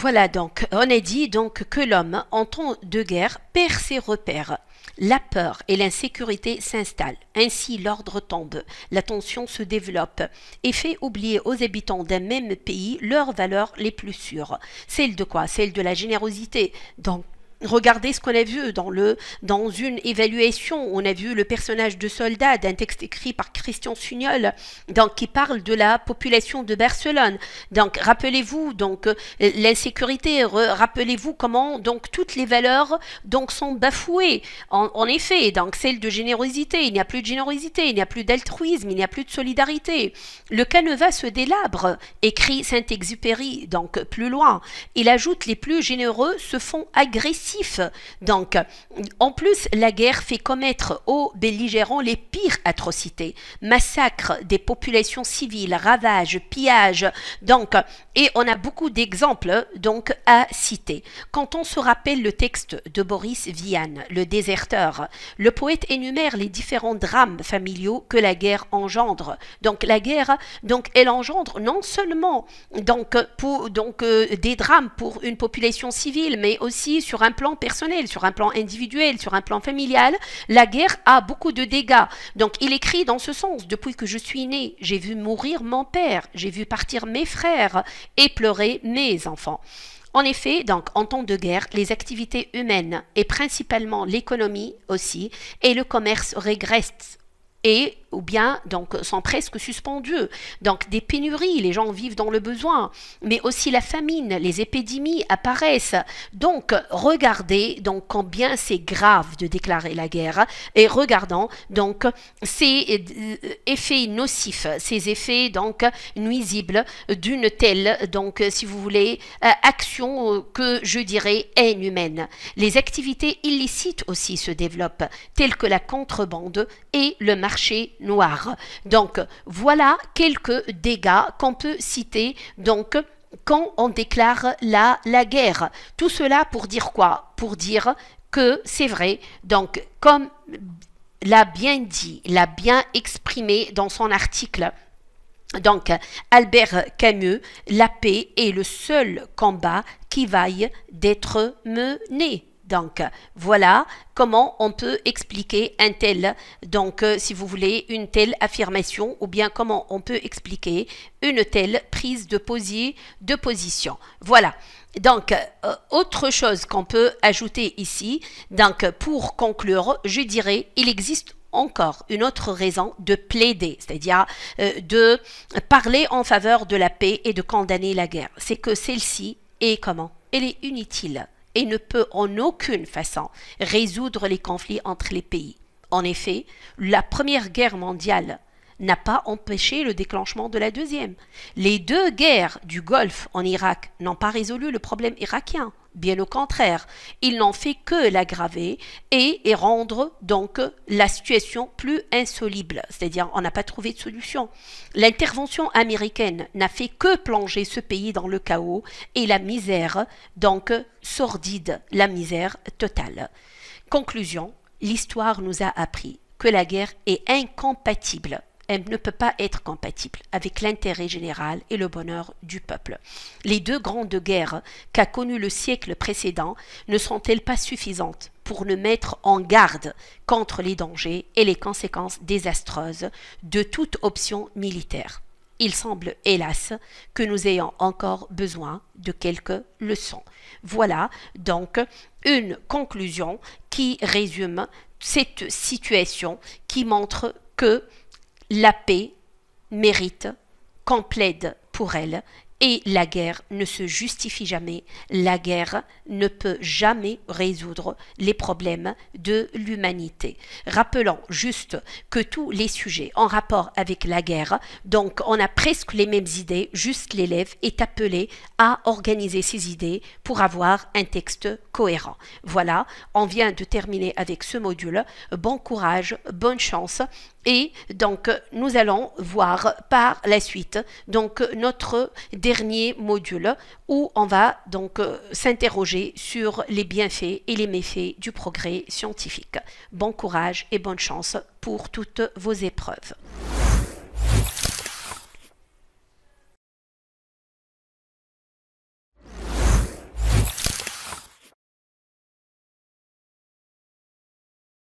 Voilà donc, on a dit donc que l'homme, en temps de guerre, perd ses repères. La peur et l'insécurité s'installent. Ainsi, l'ordre tombe, la tension se développe et fait oublier aux habitants d'un même pays leurs valeurs les plus sûres. Celle de quoi? Celle de la générosité. Donc, regardez ce qu'on a vu dans une évaluation. On a vu le personnage de soldat d'un texte écrit par Christian Sugnol, donc qui parle de la population de Barcelone. Donc rappelez-vous donc l'insécurité, rappelez-vous comment donc toutes les valeurs donc sont bafouées. En effet, donc celle de générosité, il n'y a plus de générosité, il n'y a plus d'altruisme, il n'y a plus de solidarité. Le canevas se délabre, écrit Saint-Exupéry, donc plus loin. Il ajoute les plus généreux se font agressifs. Donc, en plus, la guerre fait commettre aux belligérants les pires atrocités. Massacre des populations civiles, ravages, pillages. Donc, et on a beaucoup d'exemples donc à citer. Quand on se rappelle le texte de Boris Vian, Le Déserteur, le poète énumère les différents drames familiaux que la guerre engendre. Donc, la guerre, donc, elle engendre non seulement donc, des drames pour une population civile, mais aussi sur un plan personnel, sur un plan individuel, sur un plan familial, la guerre a beaucoup de dégâts. Donc il écrit dans ce sens: depuis que je suis né, j'ai vu mourir mon père, j'ai vu partir mes frères et pleurer mes enfants. En effet, donc, en temps de guerre, les activités humaines, et principalement l'économie aussi, et le commerce régressent et ou bien donc sont presque suspendus. Donc des pénuries, les gens vivent dans le besoin, mais aussi la famine, les épidémies apparaissent. Donc regardez donc combien c'est grave de déclarer la guerre et regardons donc ces effets nocifs, ces effets donc nuisibles d'une telle donc si vous voulez action que je dirais inhumaine. Les activités illicites aussi se développent, telles que la contrebande et le marché noir. Donc voilà quelques dégâts qu'on peut citer donc quand on déclare la guerre. Tout cela pour dire quoi? Pour dire que c'est vrai, donc comme l'a bien dit, l'a bien exprimé dans son article, donc Albert Camus, la paix est le seul combat qui vaille d'être mené. Donc, voilà comment on peut expliquer un tel, donc si vous voulez, une telle affirmation, ou bien comment on peut expliquer une telle prise de position. Voilà. Donc, autre chose qu'on peut ajouter ici, donc pour conclure, je dirais, il existe encore une autre raison de plaider, c'est-à-dire de parler en faveur de la paix et de condamner la guerre. C'est que celle-ci est comment? Elle est inutile et ne peut en aucune façon résoudre les conflits entre les pays. En effet, la Première Guerre mondiale n'a pas empêché le déclenchement de la deuxième. Les deux guerres du Golfe en Irak n'ont pas résolu le problème irakien. Bien au contraire, ils n'ont fait que l'aggraver et rendre donc la situation plus insoluble, c'est-à-dire on n'a pas trouvé de solution. L'intervention américaine n'a fait que plonger ce pays dans le chaos et la misère, donc sordide, la misère totale. Conclusion, l'histoire nous a appris que la guerre est incompatible. Elle ne peut pas être compatible avec l'intérêt général et le bonheur du peuple. Les deux grandes guerres qu'a connues le siècle précédent ne sont-elles pas suffisantes pour nous mettre en garde contre les dangers et les conséquences désastreuses de toute option militaire? Il semble, hélas, que nous ayons encore besoin de quelques leçons. Voilà donc une conclusion qui résume cette situation, qui montre que la paix mérite qu'on plaide pour elle et la guerre ne se justifie jamais. La guerre ne peut jamais résoudre les problèmes de l'humanité. Rappelons juste que tous les sujets en rapport avec la guerre, donc on a presque les mêmes idées, juste l'élève est appelé à organiser ses idées pour avoir un texte cohérent. Voilà, on vient de terminer avec ce module. Bon courage, bonne chance. Et donc, nous allons voir par la suite donc notre dernier module où on va donc s'interroger sur les bienfaits et les méfaits du progrès scientifique. Bon courage et bonne chance pour toutes vos épreuves.